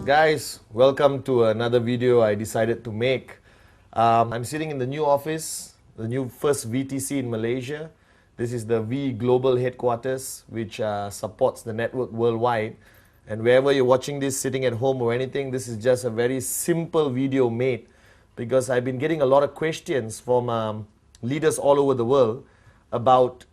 Guys, welcome to another video I decided to make. I'm sitting in the new office, the new first VTC in Malaysia. This is the V Global Headquarters, which supports the network worldwide. And wherever you're watching this, sitting at home or anything, this is just a very simple video made because I've been getting a lot of questions from leaders all over the world about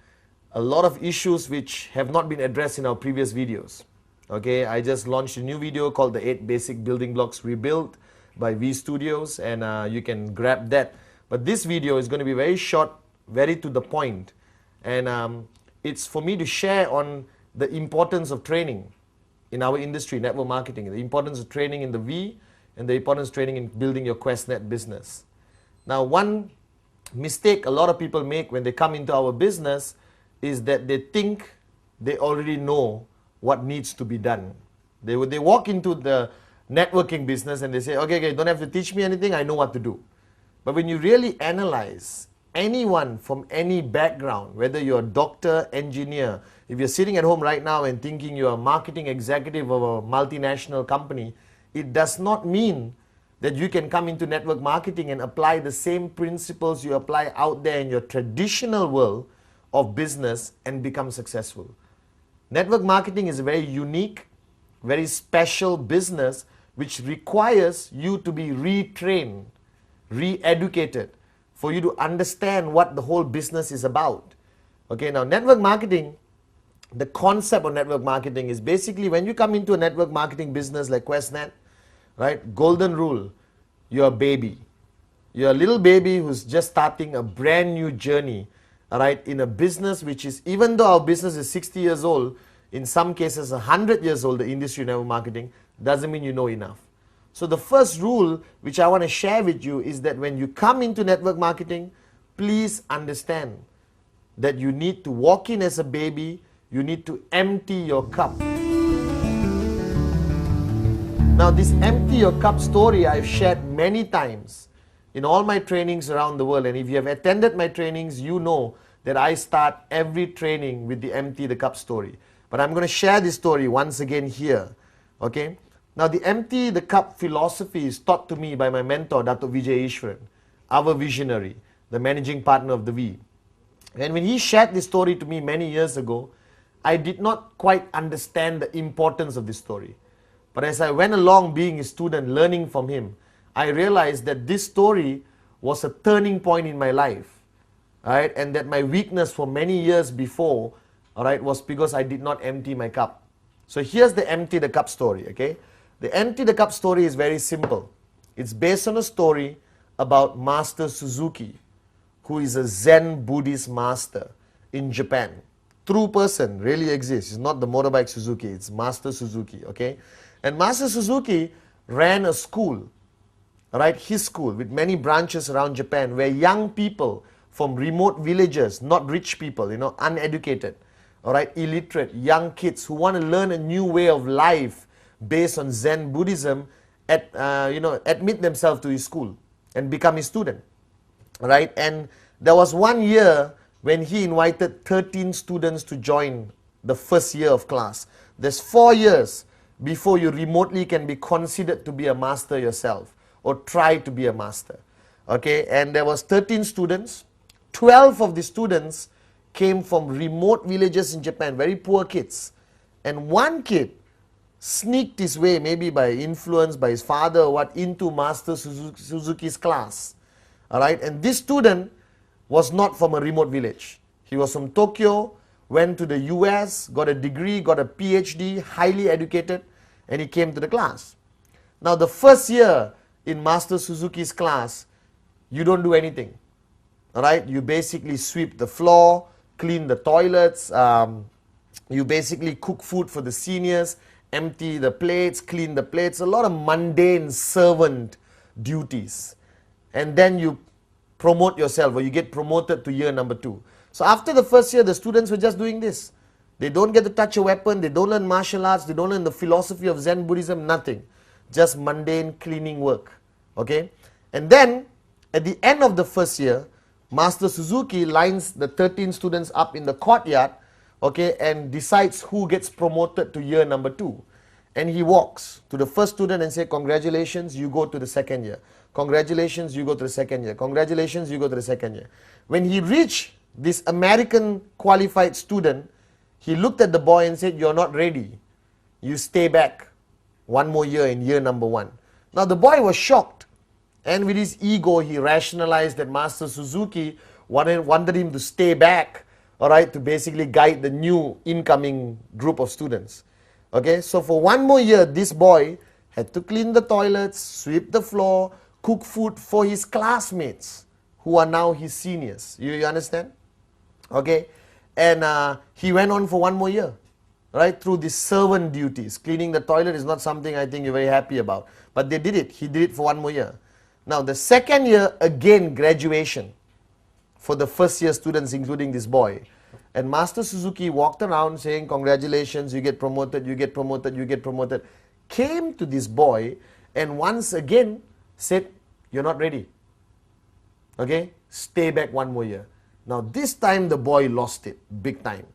a lot of issues which have not been addressed in our previous videos. Okay, I just launched a new video called the 8 Basic Building Blocks Rebuilt by V Studios, and you can grab that. But this video is going to be very short, very to the point, and it's for me to share on the importance of training in our industry, network marketing, the importance of training in the V, and the importance of training in building your QuestNet business. Now, one mistake a lot of people make when they come into our business is that they think they already know what needs to be done. They walk into the networking business and they say, okay, don't have to teach me anything, I know what to do. But when you really analyze anyone from any background, whether you're a doctor, engineer, if you're sitting at home right now and thinking you're a marketing executive of a multinational company, it does not mean that you can come into network marketing and apply the same principles you apply out there in your traditional world of business and become successful. Network marketing is a very unique, very special business which requires you to be retrained, re-educated, for you to understand what the whole business is about. Okay, now network marketing, the concept of network marketing is basically when you come into a network marketing business like QuestNet, right, golden rule, you're a baby. You're a little baby who's just starting a brand new journey, all right, in a business which is, even though our business is 60 years old, in some cases 100 years old, the industry of network marketing, doesn't mean you know enough. So the first rule which I want to share with you is that when you come into network marketing, please understand that you need to walk in as a baby, you need to empty your cup. Now this empty your cup story I've shared many times in all my trainings around the world, and if you have attended my trainings, you know that I start every training with the empty the cup story. But I'm going to share this story once again here. Okay? Now the empty the cup philosophy is taught to me by my mentor, Dato' Vijay Ishwaran, our visionary, the managing partner of the V. And when he shared this story to me many years ago, I did not quite understand the importance of this story. But as I went along being a student, learning from him, I realized that this story was a turning point in my life. Right? And that my weakness for many years before, all right, was because I did not empty my cup. So here's the empty the cup story, okay? The empty the cup story is very simple. It's based on a story about Master Suzuki, who is a Zen Buddhist master in Japan. True person, really exists. It's not the motorbike Suzuki, it's Master Suzuki, okay? And Master Suzuki ran a school, all right, his school with many branches around Japan where young people from remote villages, not rich people, uneducated, all right, illiterate, young kids who want to learn a new way of life based on Zen Buddhism, admit themselves to his school and become his student, all right? And there was one year when he invited 13 students to join the first year of class. There's 4 years before you remotely can be considered to be a master yourself or try to be a master, okay? And there was 13 students. 12 of the students came from remote villages in Japan, very poor kids. And one kid sneaked his way, maybe by influence by his father or what, into Master Suzuki's class. All right, and this student was not from a remote village. He was from Tokyo, went to the US, got a degree, got a PhD, highly educated, and he came to the class. Now the first year in Master Suzuki's class, you don't do anything. All right, you basically sweep the floor, clean the toilets, you basically cook food for the seniors, empty the plates, clean the plates, a lot of mundane servant duties. And then you promote yourself, or you get promoted to year number 2. So after the first year, the students were just doing this. They don't get to touch a weapon, they don't learn martial arts, they don't learn the philosophy of Zen Buddhism, nothing. Just mundane cleaning work. Okay? And then, at the end of the first year, Master Suzuki lines the 13 students up in the courtyard, okay, and decides who gets promoted to year number 2. And he walks to the first student and say, congratulations, you go to the second year. Congratulations, you go to the second year. Congratulations, you go to the second year. When he reached this American qualified student, he looked at the boy and said, you're not ready. You stay back one more year in year number 1. Now the boy was shocked. And with his ego, he rationalized that Master Suzuki wanted him to stay back, all right, to basically guide the new incoming group of students. Okay, so for one more year, this boy had to clean the toilets, sweep the floor, cook food for his classmates who are now his seniors. You understand? Okay, and he went on for one more year, right, through these servant duties. Cleaning the toilet is not something I think you're very happy about, but they did it. He did it for one more year. Now the second year, again graduation for the first year students, including this boy. And Master Suzuki walked around saying, congratulations, you get promoted, you get promoted, you get promoted. Came to this boy and once again said, you're not ready. Okay, stay back one more year. Now this time the boy lost it, big time.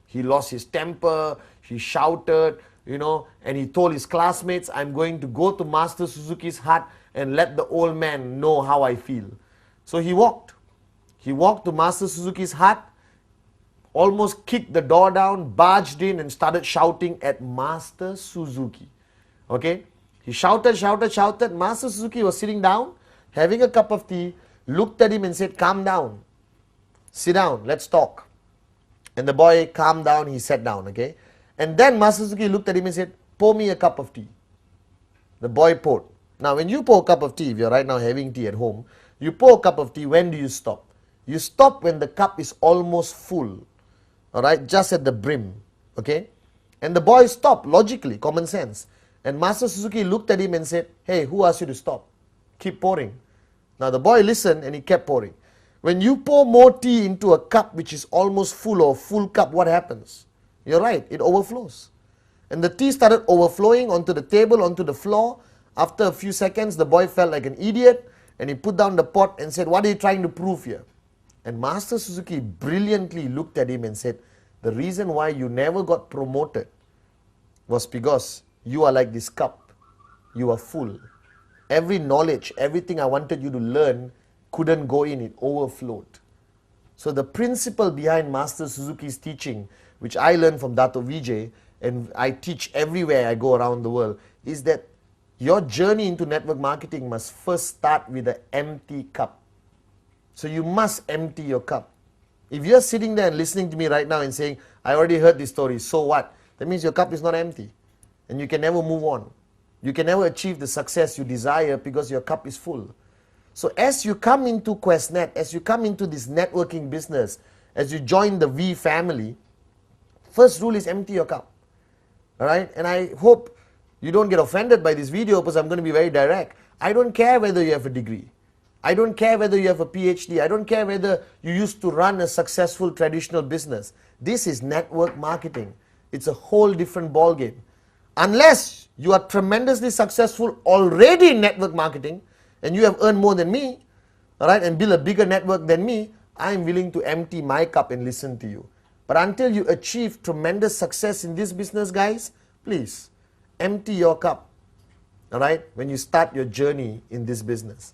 He lost his temper, he shouted, you know, and he told his classmates, I'm going to go to Master Suzuki's hut and let the old man know how I feel. So he walked. He walked to Master Suzuki's hut, almost kicked the door down, barged in and started shouting at Master Suzuki. Okay? He shouted, shouted, shouted. Master Suzuki was sitting down, having a cup of tea, looked at him and said, calm down. Sit down, let's talk. And the boy calmed down, he sat down, okay? And then Master Suzuki looked at him and said, pour me a cup of tea. The boy poured. Now when you pour a cup of tea, if you're right now having tea at home, you pour a cup of tea, when do you stop? You stop when the cup is almost full, all right, just at the brim, okay? And the boy stopped, logically, common sense. And Master Suzuki looked at him and said, hey, who asked you to stop? Keep pouring. Now the boy listened and he kept pouring. When you pour more tea into a cup which is almost full or full cup, what happens? You're right, it overflows. And the tea started overflowing onto the table, onto the floor. After a few seconds, the boy felt like an idiot and he put down the pot and said, what are you trying to prove here? And Master Suzuki brilliantly looked at him and said, the reason why you never got promoted was because you are like this cup. You are full. Every knowledge, everything I wanted you to learn couldn't go in, it overflowed. So the principle behind Master Suzuki's teaching, which I learned from Dato Vijay, and I teach everywhere I go around the world, is that your journey into network marketing must first start with an empty cup. So you must empty your cup. If you're sitting there and listening to me right now and saying, I already heard this story, so what? That means your cup is not empty. And you can never move on. You can never achieve the success you desire because your cup is full. So as you come into QuestNet, as you come into this networking business, as you join the V family, first rule is empty your cup. Alright? And I hope you don't get offended by this video because I'm going to be very direct. I don't care whether you have a degree. I don't care whether you have a PhD. I don't care whether you used to run a successful traditional business. This is network marketing. It's a whole different ballgame. Unless you are tremendously successful already in network marketing and you have earned more than me, all right, and build a bigger network than me, I am willing to empty my cup and listen to you. But until you achieve tremendous success in this business, guys, please empty your cup, all right, when you start your journey in this business.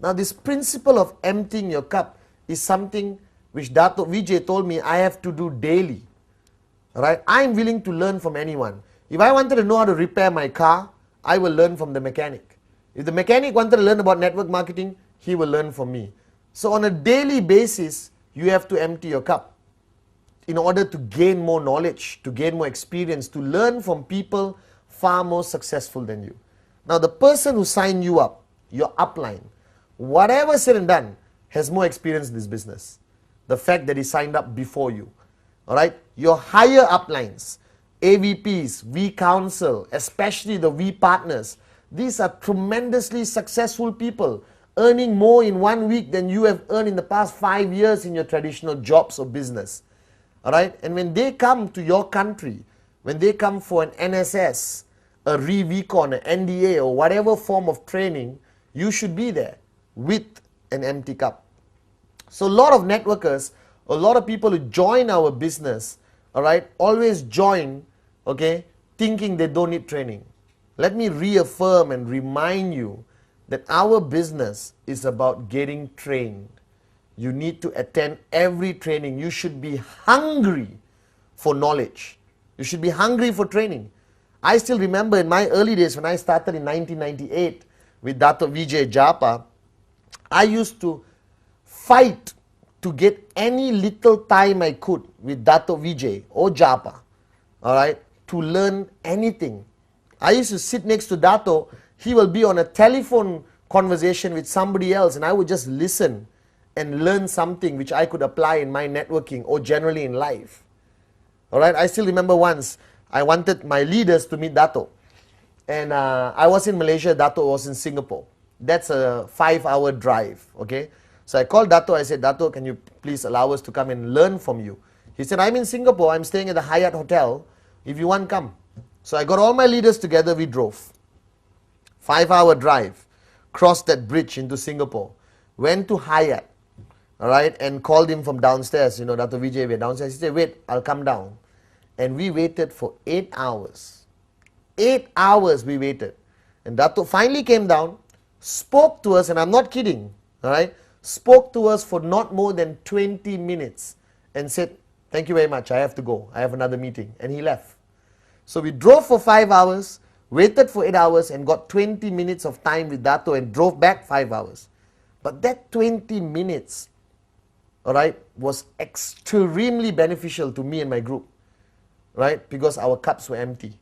Now, this principle of emptying your cup is something which Dato Vijay told me I have to do daily. All right? I'm willing to learn from anyone. If I wanted to know how to repair my car, I will learn from the mechanic. If the mechanic wanted to learn about network marketing, he will learn from me. So on a daily basis, you have to empty your cup in order to gain more knowledge, to gain more experience, to learn from people far more successful than you. Now, the person who signed you up, your upline, whatever said and done, has more experience in this business. The fact that he signed up before you. All right? Your higher uplines, AVPs, V Council, especially the V partners, these are tremendously successful people, earning more in 1 week than you have earned in the past 5 years in your traditional jobs or business. All right? And when they come to your country, when they come for an NSS, a ReVcon, an NDA, or whatever form of training, you should be there with an empty cup. So a lot of networkers, a lot of people who join our business, all right, always join, okay, thinking they don't need training. Let me reaffirm and remind you that our business is about getting trained. You need to attend every training. You should be hungry for knowledge. You should be hungry for training. I still remember in my early days when I started in 1998 with Dato Vijay Japa, I used to fight to get any little time I could with Dato Vijay or Japa, all right, to learn anything. I used to sit next to Dato. He will be on a telephone conversation with somebody else, and I would just listen and learn something which I could apply in my networking or generally in life. All right, I still remember once I wanted my leaders to meet Dato, and I was in Malaysia, Dato was in Singapore. That's a 5-hour drive, okay? So I called Dato, I said, Dato, can you please allow us to come and learn from you? He said, I'm in Singapore, I'm staying at the Hyatt Hotel. If you want, come. So I got all my leaders together, we drove. 5-hour drive, crossed that bridge into Singapore, went to Hyatt, all right, and called him from downstairs. You know, Dato Vijay, we're downstairs. He said, wait, I'll come down. And we waited for 8 hours. 8 hours we waited. And Dato finally came down, spoke to us, and I'm not kidding, all right, spoke to us for not more than 20 minutes and said, thank you very much, I have to go, I have another meeting, and he left. So we drove for 5 hours, waited for 8 hours, and got 20 minutes of time with Dato and drove back 5 hours. But that 20 minutes, all right, was extremely beneficial to me and my group, right, because our cups were empty.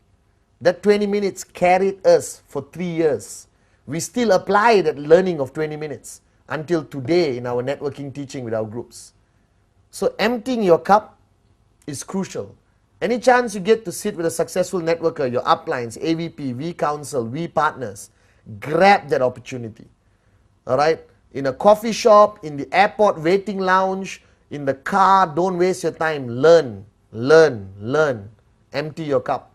That 20 minutes carried us for 3 years. We still apply that learning of 20 minutes until today in our networking teaching with our groups. So emptying your cup is crucial. Any chance you get to sit with a successful networker, your uplines, AVP, V Council, V Partners, grab that opportunity. All right? In a coffee shop, in the airport waiting lounge, in the car, don't waste your time. Learn, learn, learn. Empty your cup.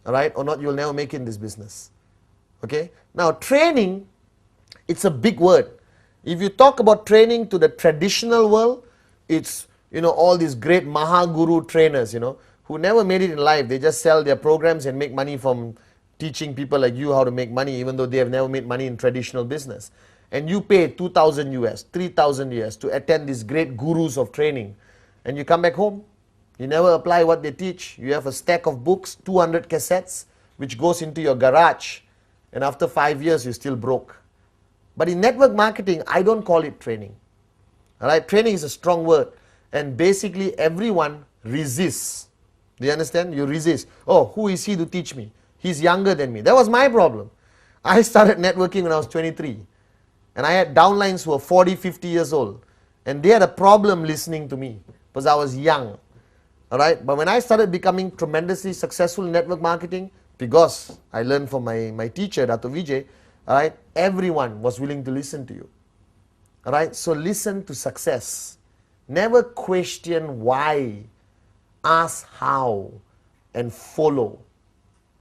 All right? Or not, you'll never make it in this business. Okay? Now, training, it's a big word. If you talk about training to the traditional world, it's, you know, all these great Mahaguru trainers, you know, who never made it in life. They just sell their programs and make money from teaching people like you how to make money, even though they have never made money in traditional business. And you pay 2,000 US, 3,000 US to attend these great gurus of training. And you come back home, you never apply what they teach. You have a stack of books, 200 cassettes, which goes into your garage. And after 5 years, you're still broke. But in network marketing, I don't call it training. All right, training is a strong word. And basically, everyone resists. Do you understand? You resist. Oh, who is he to teach me? He's younger than me. That was my problem. I started networking when I was 23. And I had downlines who were 40, 50 years old. And they had a problem listening to me because I was young. All right, but when I started becoming tremendously successful in network marketing, because I learned from my teacher, Dato Vijay, all right, everyone was willing to listen to you. All right, so listen to success. Never question why. Ask how and follow.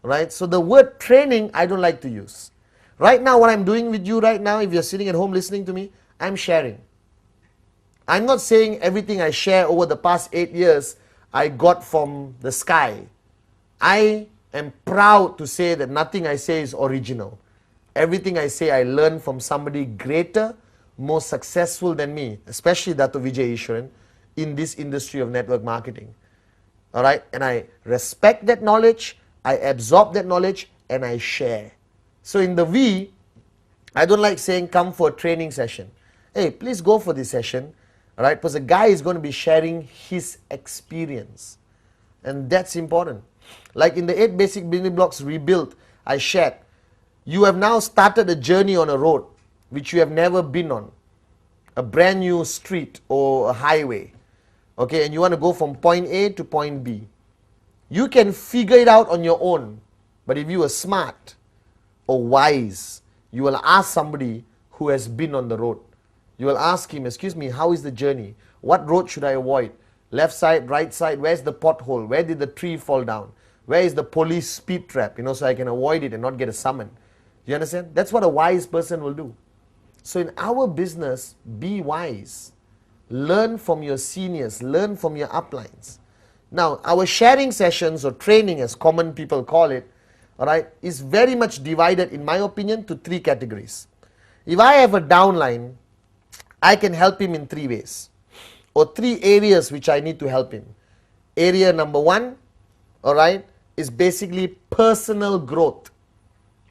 All right, so the word training, I don't like to use. Right now, what I'm doing with you right now, if you're sitting at home listening to me, I'm sharing. I'm not saying everything I share over the past 8 years I got from the sky. I am proud to say that nothing I say is original. Everything I say I learned from somebody greater, more successful than me, especially Dato Vijay Ishwaran, in this industry of network marketing. All right, and I respect that knowledge, I absorb that knowledge, and I share. So in the V, I don't like saying come for a training session. Hey, please go for this session, all right, because the guy is going to be sharing his experience. And that's important. Like in the 8 basic building blocks rebuilt, I shared, you have now started a journey on a road which you have never been on. A brand new street or a highway. Okay, and you want to go from point A to point B. You can figure it out on your own. But if you are smart or wise, you will ask somebody who has been on the road. You will ask him, excuse me, how is the journey? What road should I avoid? Left side, right side, where's the pothole? Where did the tree fall down? Where is the police speed trap? You know, so I can avoid it and not get a summon. You understand? That's what a wise person will do. So in our business, be wise. Learn from your seniors. Learn from your uplines. Now, our sharing sessions or training, as common people call it, all right, is very much divided, in my opinion, to 3 categories. If I have a downline, I can help him in 3 ways, or 3 areas which I need to help him. Area number 1, all right, is basically personal growth.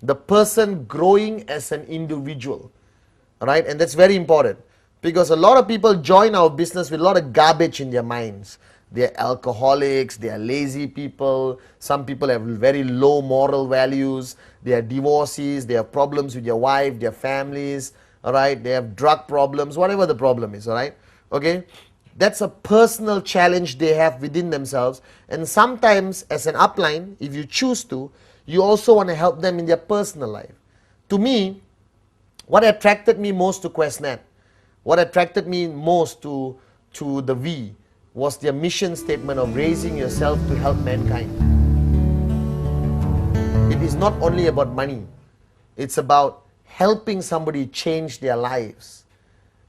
The person growing as an individual, all right, and that's very important because a lot of people join our business with a lot of garbage in their minds. They're alcoholics, they are lazy people, some people have very low moral values, they are divorcees, they have problems with their wife, their families, all right, they have drug problems, whatever the problem is, all right, okay. That's a personal challenge they have within themselves, and sometimes as an upline, if you choose to, you also want to help them in their personal life. To me, what attracted me most to QuestNet, what attracted me most to the V, was their mission statement of raising yourself to help mankind. It is not only about money, it's about helping somebody change their lives.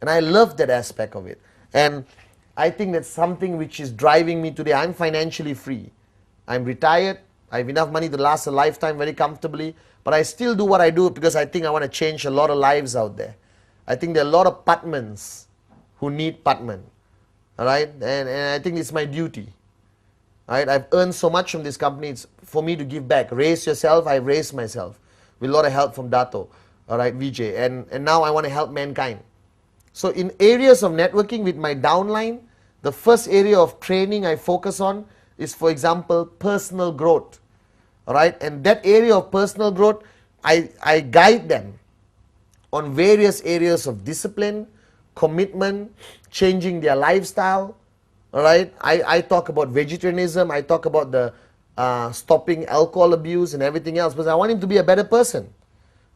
And I love that aspect of it. And I think that's something which is driving me today. I'm financially free. I'm retired. I have enough money to last a lifetime very comfortably. But I still do what I do because I think I want to change a lot of lives out there. I think there are a lot of Pathmans who need Pathman. All right? And I think it's my duty. All right? I've earned so much from this company. It's for me to give back. Raise yourself. I've raised myself with a lot of help from Dato. All right, Vijay. And now I want to help mankind. So in areas of networking with my downline, the first area of training I focus on is, for example, personal growth. All right, and that area of personal growth, I guide them on various areas of discipline, commitment, changing their lifestyle. All right, I talk about vegetarianism, I talk about the stopping alcohol abuse and everything else, because I want him to be a better person.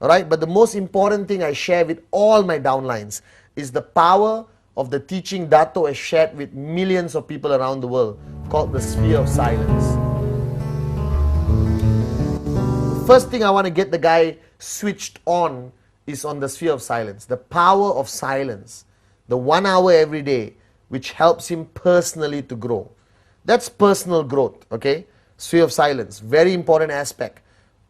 All right, but the most important thing I share with all my downlines is the power of the teaching Dato has shared with millions of people around the world, called the sphere of silence. The first thing I want to get the guy switched on is on the sphere of silence, the power of silence, the 1 hour every day, which helps him personally to grow. That's personal growth, okay? Sphere of silence, very important aspect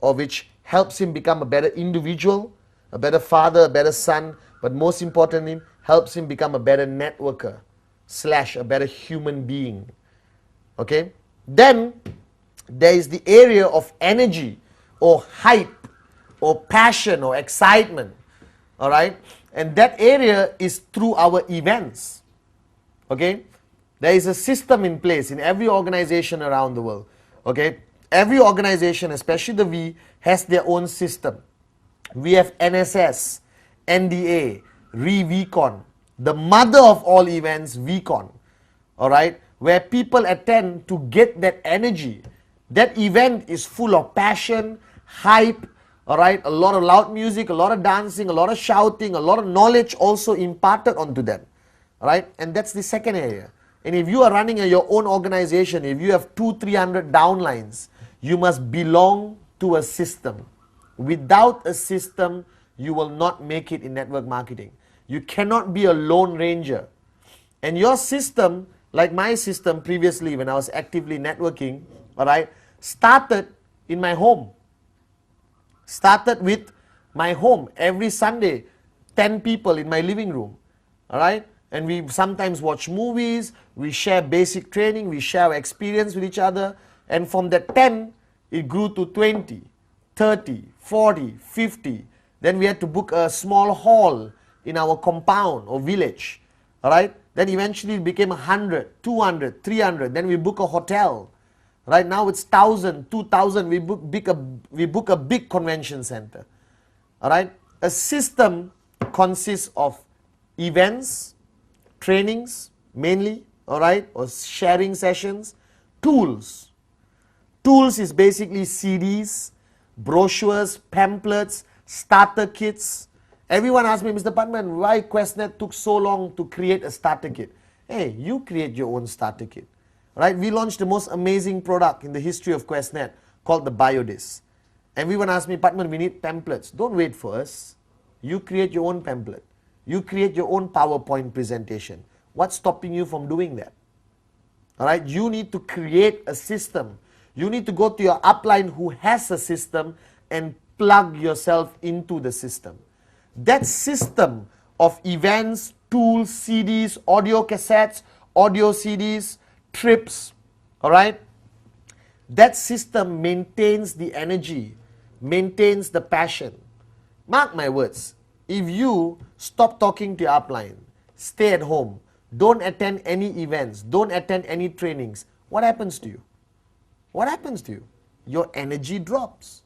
of which helps him become a better individual, a better father, a better son, but most importantly, helps him become a better networker / a better human being. Okay? Then there is the area of energy or hype or passion or excitement. All right? And that area is through our events. Okay? There is a system in place in every organization around the world. Okay? Every organization, especially the V, has their own system. We have NSS, NDA, VCon, the mother of all events, VCon, all right, where people attend to get that energy. That event is full of passion, hype, all right, a lot of loud music, a lot of dancing, a lot of shouting, a lot of knowledge also imparted onto them, all right, and that's the second area. And if you are running your own organization, if you have 200-300 downlines, you must belong to a system. Without a system, you will not make it in network marketing. You cannot be a lone ranger. And your system, like my system previously when I was actively networking, all right, started in my home. Started with my home. Every Sunday, 10 people in my living room, all right? And we sometimes watch movies, we share basic training, we share our experience with each other. And from that 10, it grew to 20, 30, 40, 50. Then we had to book a small hall in our compound or village, all right? Then eventually it became 100, 200, 300. Then we book a hotel. Right now it's 1,000, 2,000. We book a big convention center, all right? A system consists of events, trainings mainly, all right, or sharing sessions, tools. Tools is basically CDs, brochures, pamphlets, starter kits. Everyone asks me, Mr. Pathman, why QuestNet took so long to create a starter kit? Hey, you create your own starter kit. Right? We launched the most amazing product in the history of QuestNet called the BioDisc. Everyone asks me, Pathman, we need pamphlets. Don't wait for us. You create your own pamphlet. You create your own PowerPoint presentation. What's stopping you from doing that? All right, you need to create a system. You need to go to your upline who has a system and plug yourself into the system. That system of events, tools, CDs, audio cassettes, audio CDs, trips, all right, that system maintains the energy, maintains the passion. Mark my words, if you stop talking to your upline, stay at home, don't attend any events, don't attend any trainings, what happens to you? What happens to you? Your energy drops.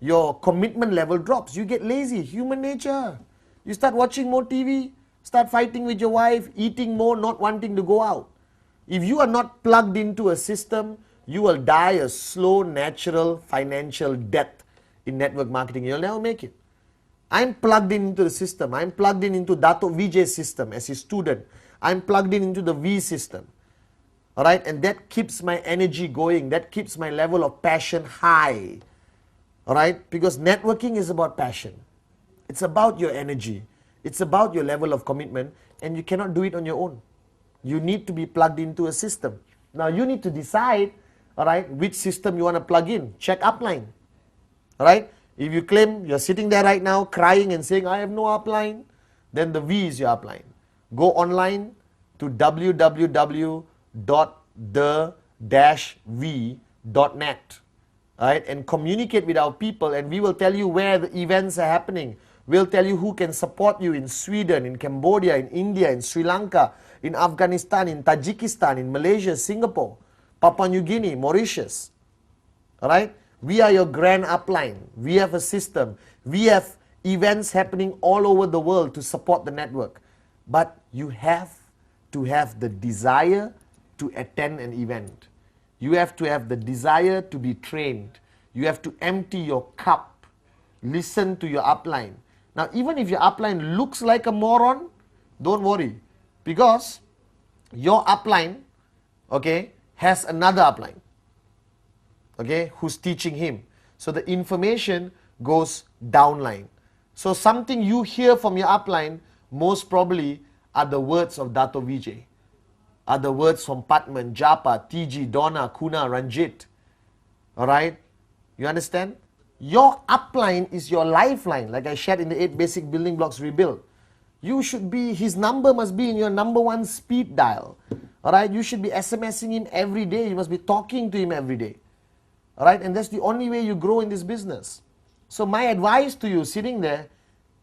Your commitment level drops. You get lazy, human nature. You start watching more TV, start fighting with your wife, eating more, not wanting to go out. If you are not plugged into a system, you will die a slow, natural, financial death in network marketing. You'll never make it. I'm plugged into the system. I'm plugged into Dato Vijay's system as his student. I'm plugged into the V system. All right, and that keeps my energy going. That keeps my level of passion high. All right, because networking is about passion. It's about your energy. It's about your level of commitment, and you cannot do it on your own. You need to be plugged into a system. Now you need to decide, all right, which system you want to plug in. Check upline. All right, if you claim you're sitting there right now crying and saying, I have no upline, then the V is your upline. Go online to www.the-v.net. Right, and communicate with our people, and we will tell you where the events are happening. We'll tell you who can support you in Sweden, in Cambodia, in India, in Sri Lanka, in Afghanistan, in Tajikistan, in Malaysia, Singapore, Papua New Guinea, Mauritius. All right, we are your grand upline. We have a system. We have events happening all over the world to support the network. But you have to have the desire to attend an event. You have to have the desire to be trained. You have to empty your cup. Listen to your upline. Now, even if your upline looks like a moron, don't worry. Because your upline, okay, has another upline, okay, who's teaching him. So the information goes downline. So something you hear from your upline, most probably are the words of Dato Vijay. Are the words from Pathman, Japa, TG, Donna, Kuna, Ranjit. Alright? You understand? Your upline is your lifeline, like I shared in the 8 basic building blocks rebuild. You should be, his number must be in your number 1 speed dial. Alright? You should be SMSing him every day. You must be talking to him every day. Alright? And that's the only way you grow in this business. So my advice to you sitting there,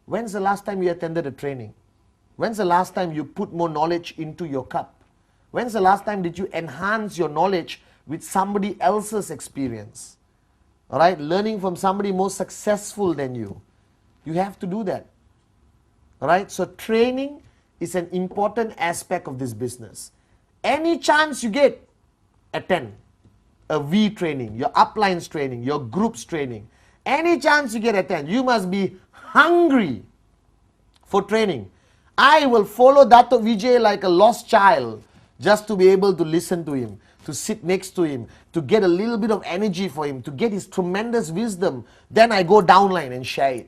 when's the last time you attended a training? When's the last time you put more knowledge into your cup? When's the last time did you enhance your knowledge with somebody else's experience? All right, learning from somebody more successful than you. You have to do that. All right, so training is an important aspect of this business. Any chance you get, attend a V training, your uplines training, your groups training. Any chance you get, attend. You must be hungry for training. I will follow Dato Vijay like a lost child, just to be able to listen to him, to sit next to him, to get a little bit of energy for him, to get his tremendous wisdom. Then I go downline and share it.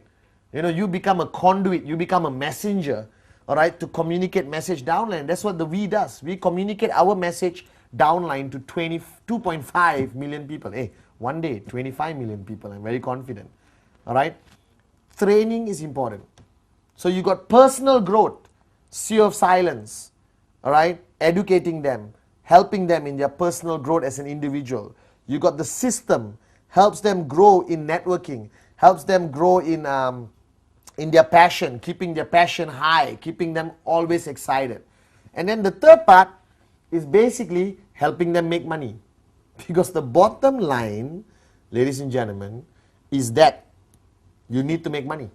You know, you become a conduit, you become a messenger, all right, to communicate message downline. That's what the V does. We communicate our message downline to 2.5 million people. Hey, one day, 25 million people, I'm very confident. All right, training is important. So you got personal growth, sea of silence, all right, educating them, helping them in their personal growth as an individual. You got the system, helps them grow in networking, helps them grow in their passion, keeping their passion high, keeping them always excited. And then the third part is basically helping them make money. Because the bottom line, ladies and gentlemen, is that you need to make money.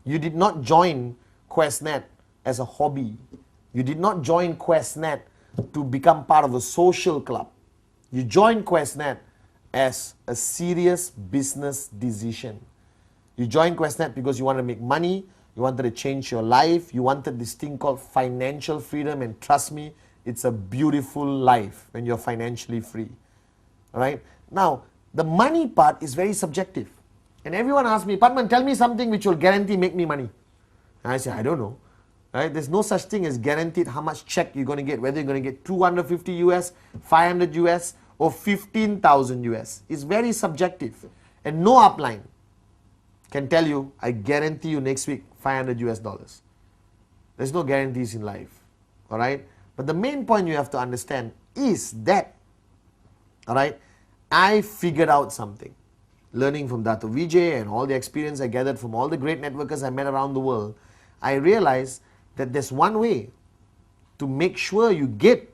You did not join QuestNet as a hobby. You did not join QuestNet to become part of a social club. You joined QuestNet as a serious business decision. You joined QuestNet because you wanted to make money, you wanted to change your life, you wanted this thing called financial freedom, and trust me, it's a beautiful life when you're financially free. All right? Now, the money part is very subjective. And everyone asks me, Pathman, tell me something which will guarantee make me money. And I say, I don't know. Right? There's no such thing as guaranteed how much check you're going to get, whether you're going to get 250 US, 500 US, or 15,000 US. It's very subjective. And no upline can tell you, I guarantee you next week 500 US dollars. There's no guarantees in life. Alright? But the main point you have to understand is that, alright, I figured out something. Learning from Dato Vijay and all the experience I gathered from all the great networkers I met around the world, I realized that there's one way to make sure you get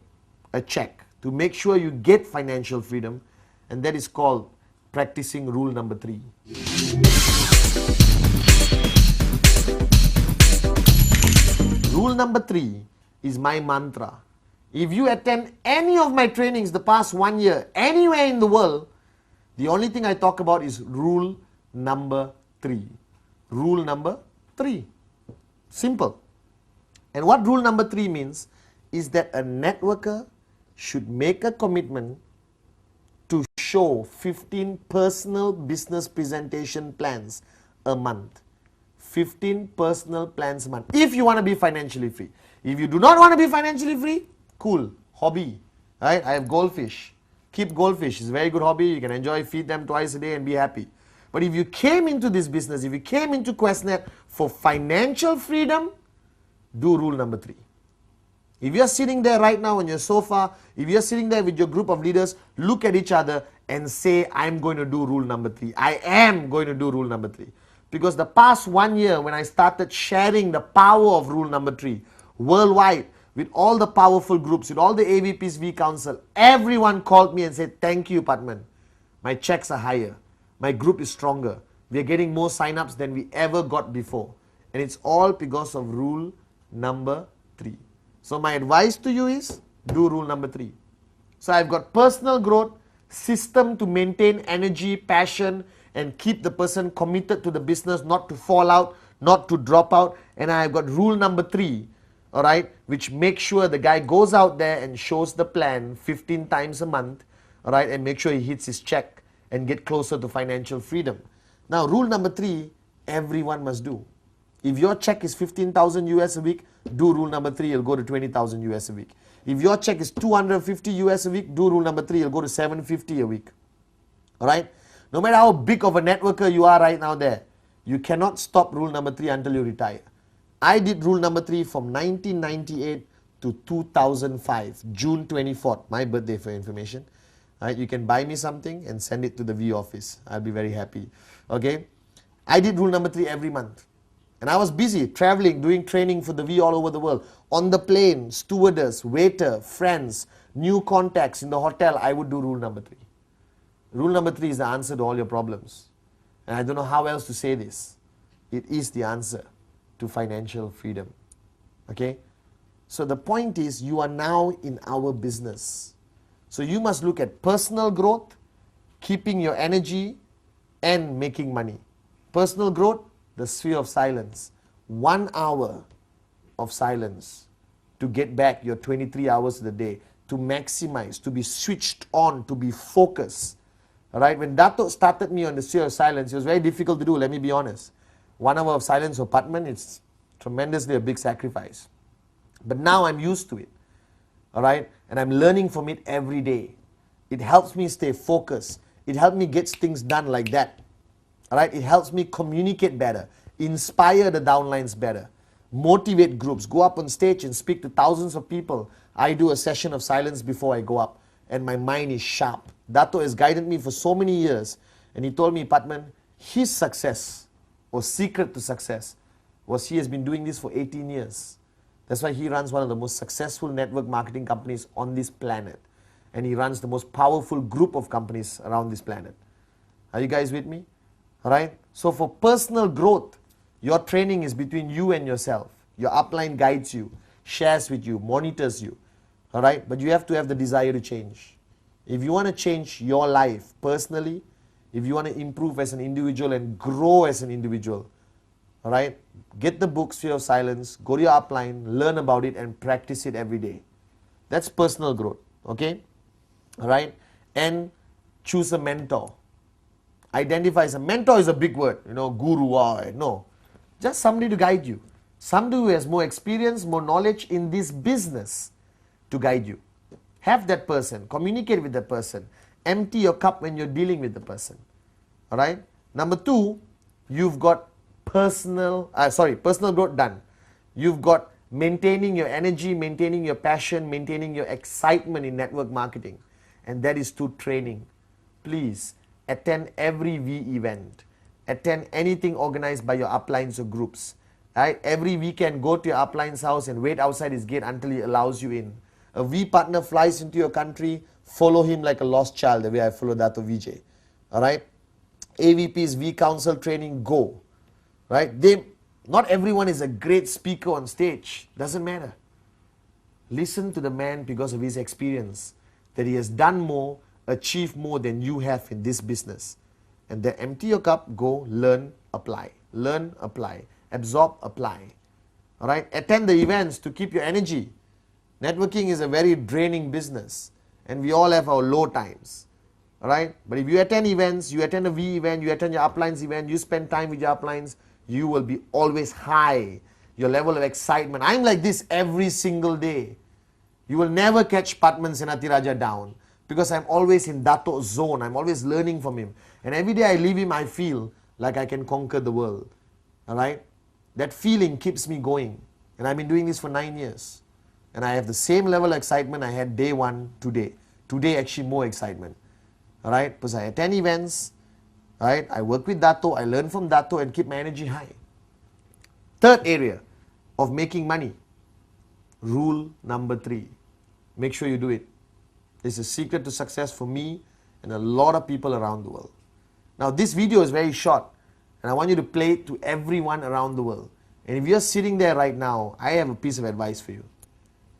a check, to make sure you get financial freedom, and that is called practicing rule number 3. Rule number 3 is my mantra. If you attend any of my trainings the past 1 year, anywhere in the world, the only thing I talk about is rule number 3. Rule number 3. Simple. And what rule number 3 means is that a networker should make a commitment to show 15 personal business presentation plans a month. 15 personal plans a month. If you want to be financially free. If you do not want to be financially free, cool, hobby. Right? I have goldfish. Keep goldfish. It's a very good hobby. You can enjoy, feed them twice a day and be happy. But if you came into this business, if you came into QuestNet for financial freedom, do rule number 3. If you're sitting there right now on your sofa, if you're sitting there with your group of leaders, look at each other and say, I'm going to do rule number 3. I am going to do rule number 3. Because the past 1 year when I started sharing the power of rule number 3 worldwide with all the powerful groups, with all the AVPs, V Council, everyone called me and said, thank you, Pathman. My checks are higher. My group is stronger. We are getting more sign-ups than we ever got before. And it's all because of rule number 3. So my advice to you is, do rule number 3. So I've got personal growth, system to maintain energy, passion, and keep the person committed to the business, not to fall out, not to drop out. And I've got rule number 3, all right, which makes sure the guy goes out there and shows the plan 15 times a month, all right, and make sure he hits his check and get closer to financial freedom. Now, rule number 3, everyone must do. If your check is 15,000 US a week, do rule number 3, you'll go to 20,000 US a week. If your check is 250 US a week, do rule number 3, you'll go to 750 a week. All right? No matter how big of a networker you are right now there, you cannot stop rule number 3 until you retire. I did rule number 3 from 1998 to 2005, June 24th, my birthday for information. All right? You can buy me something and send it to the V office. I'll be very happy. Okay? I did rule number 3 every month. And I was busy traveling, doing training for the V all over the world. On the plane, stewardess, waiter, friends, new contacts in the hotel, I would do rule number 3. Rule number 3 is the answer to all your problems. And I don't know how else to say this. It is the answer to financial freedom. Okay? So the point is, you are now in our business. So you must look at personal growth, keeping your energy, and making money. Personal growth, the sphere of silence. 1 hour of silence to get back your 23 hours of the day, to maximize, to be switched on, to be focused. Alright, when Dato started me on the sphere of silence, it was very difficult to do, let me be honest. 1 hour of silence for Pathman, it's tremendously a big sacrifice. But now I'm used to it. Alright, and I'm learning from it every day. It helps me stay focused. It helps me get things done like that. Alright, it helps me communicate better, inspire the downlines better, motivate groups, go up on stage and speak to thousands of people. I do a session of silence before I go up, and my mind is sharp. Dato has guided me for so many years, and he told me, Pathman, his success, or secret to success, was he has been doing this for 18 years. That's why he runs one of the most successful network marketing companies on this planet, and he runs the most powerful group of companies around this planet. Are you guys with me? Alright, so for personal growth, your training is between you and yourself. Your upline guides you, shares with you, monitors you. Alright, but you have to have the desire to change. If you want to change your life personally, if you want to improve as an individual and grow as an individual, alright, get the book Sphere of Silence, go to your upline, learn about it and practice it every day. That's personal growth, okay? Alright, and choose a mentor. Identify as a mentor is a big word, you know, guru, no. Just somebody to guide you. somebody who has more experience, more knowledge in this business to guide you. Have that person, communicate with that person, empty your cup when you're dealing with the person. All right. Number 2, you've got personal growth done. You've got maintaining your energy, maintaining your passion, maintaining your excitement in network marketing, and that is through training. Please attend every V event, attend anything organized by your uplines or groups. Right? Every weekend, go to your upline's house and wait outside his gate until he allows you in. A V partner flies into your country, follow him like a lost child, the way I follow that of VJ. All right? AVP's V Council training, go. Right? Not everyone is a great speaker on stage. Doesn't matter. Listen to the man because of his experience, that he has done more, achieved more than you have in this business. And then empty your cup, go, learn, apply. Learn, apply. Absorb, apply. All right? Attend the events to keep your energy. Networking is a very draining business, and we all have our low times. All right? But if you attend events, you attend a V event, you attend your uplines event, you spend time with your uplines, you will be always high. Your level of excitement. I'm like this every single day. You will never catch Pathman Senatiraja down because I'm always in Dato zone. I'm always learning from him. And every day I leave him, I feel like I can conquer the world. All right? That feeling keeps me going. And I've been doing this for 9 years. And I have the same level of excitement I had day 1 today. Today actually more excitement. All right? Because I attend events. Right? I work with Dato, I learn from Dato and keep my energy high. Third area of making money. Rule number 3. Make sure you do it. It's a secret to success for me and a lot of people around the world. Now this video is very short and I want you to play it to everyone around the world. And if you're sitting there right now, I have a piece of advice for you.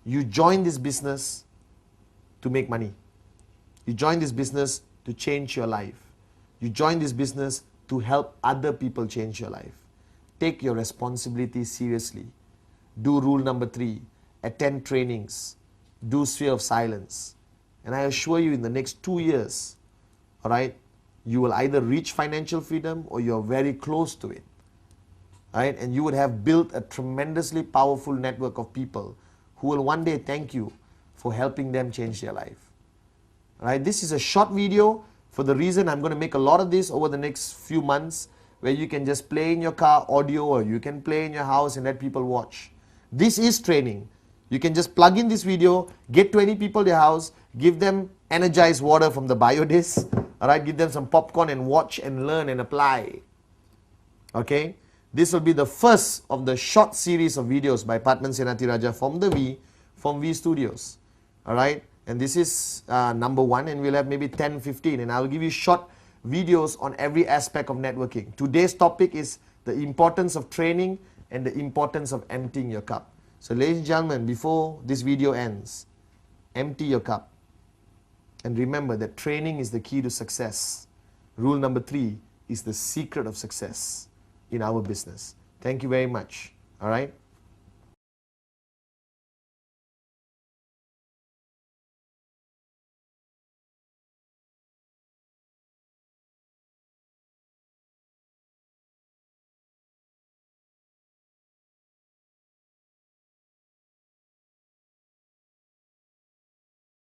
You join this business to make money. You join this business to change your life. You join this business to help other people change your life. Take your responsibility seriously. Do rule number 3. Attend trainings. Do sphere of silence. And I assure you in the next 2 years, all right, you will either reach financial freedom or you're very close to it. All right? And you would have built a tremendously powerful network of people who will one day thank you for helping them change their life. All right? This is a short video. For the reason I'm going to make a lot of this over the next few months, where you can just play in your car audio or you can play in your house and let people watch. This is training. You can just plug in this video, get 20 people to your house, give them energized water from the biodis, all right, give them some popcorn and watch and learn and apply. Okay, this will be the first of the short series of videos by Pathman Senatiraja from V Studios. All right. And this is number 1, and we'll have maybe 10, 15, and I'll give you short videos on every aspect of networking. Today's topic is the importance of training and the importance of emptying your cup. So ladies and gentlemen, before this video ends, empty your cup. And remember that training is the key to success. Rule number 3 is the secret of success in our business. Thank you very much. All right.